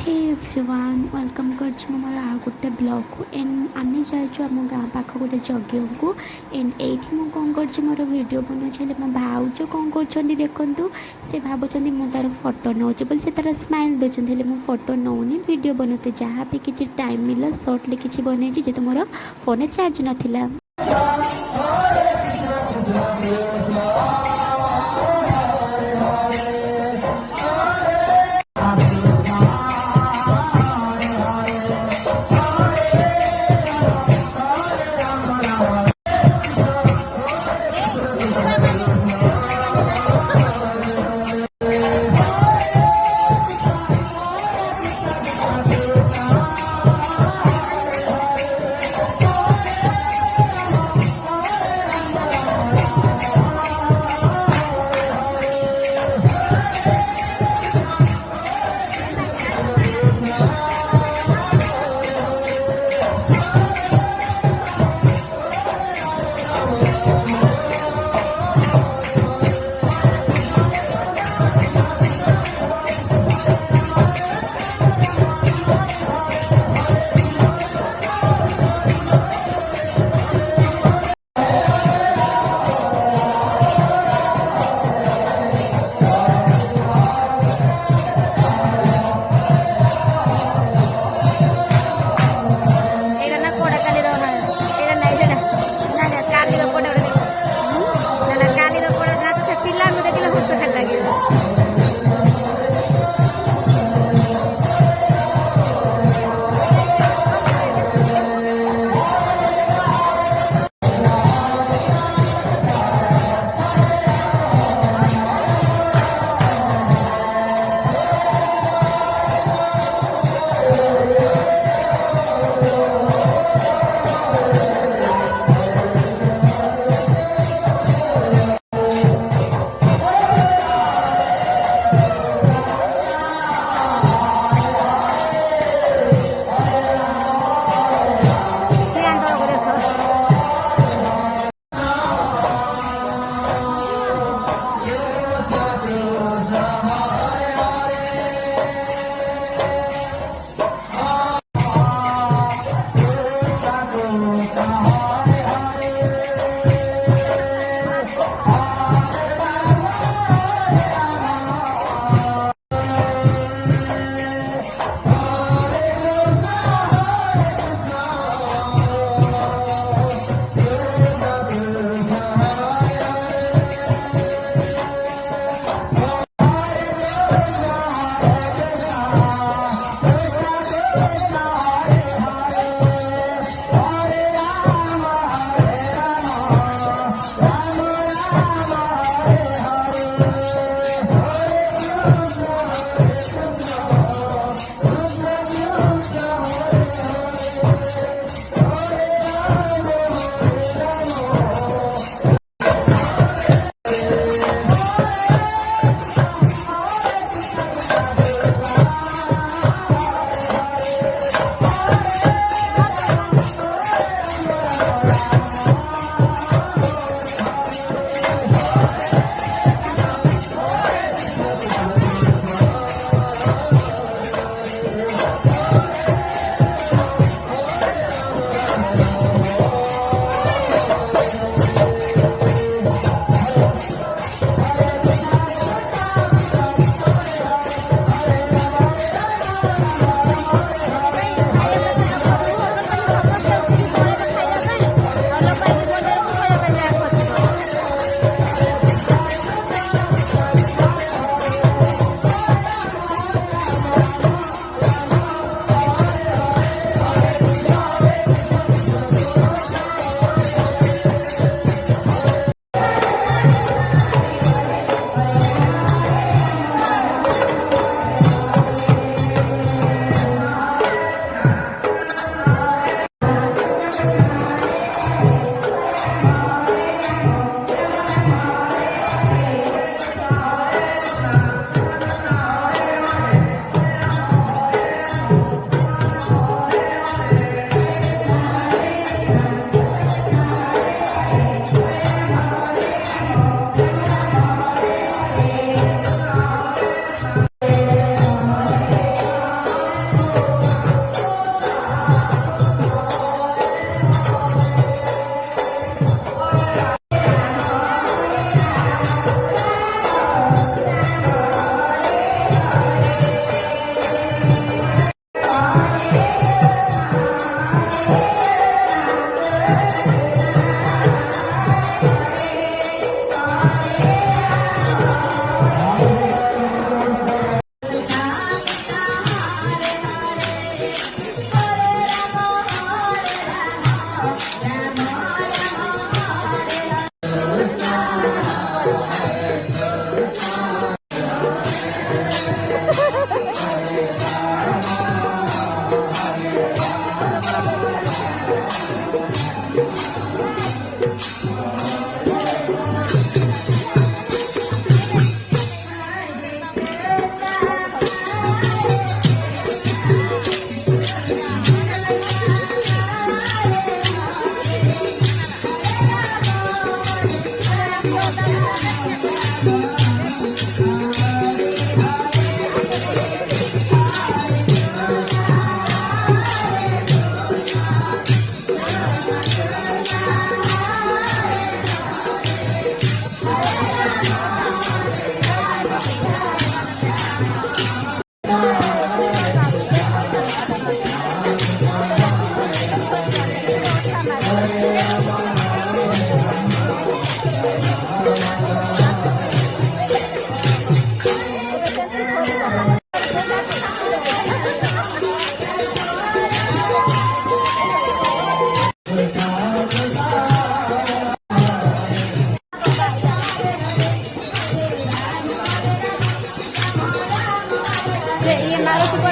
Hey everyone welcome कर मोर आ गोटे blog को एंड आम जाम गाँ पाख गोटे जज्ञ को एंड ये कौन कर मोर वीडियो बनाऊे मो भाउज कौन कर देखु से भावुं मुझे तार फोटो नौचे बोल से तार स्माइल दूसरी मुझे फोटो नौनी वीडियो बनाते जहाँ भी किसी टाइम मिला सर्टली किसी बनई जेहतु मोर फोन चार्ज नाला।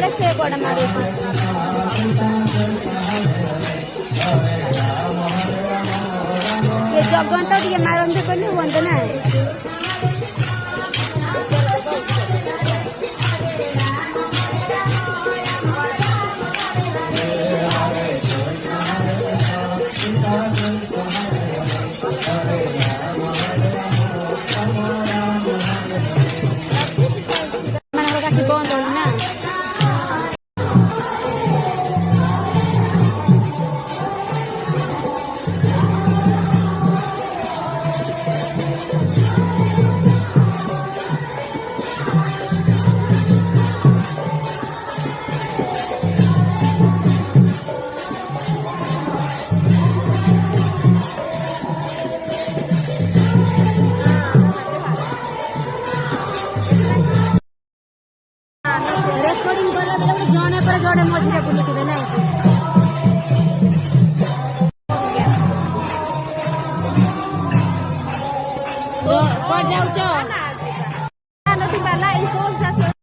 गोड़े से गोड़ मारे ये जगंटा टे मारते कहले बंद ना बंद ना रेकर्डिंग कला बेला जने पर जड़े मझिरे बुलुथिबे नै तो पर जाउछ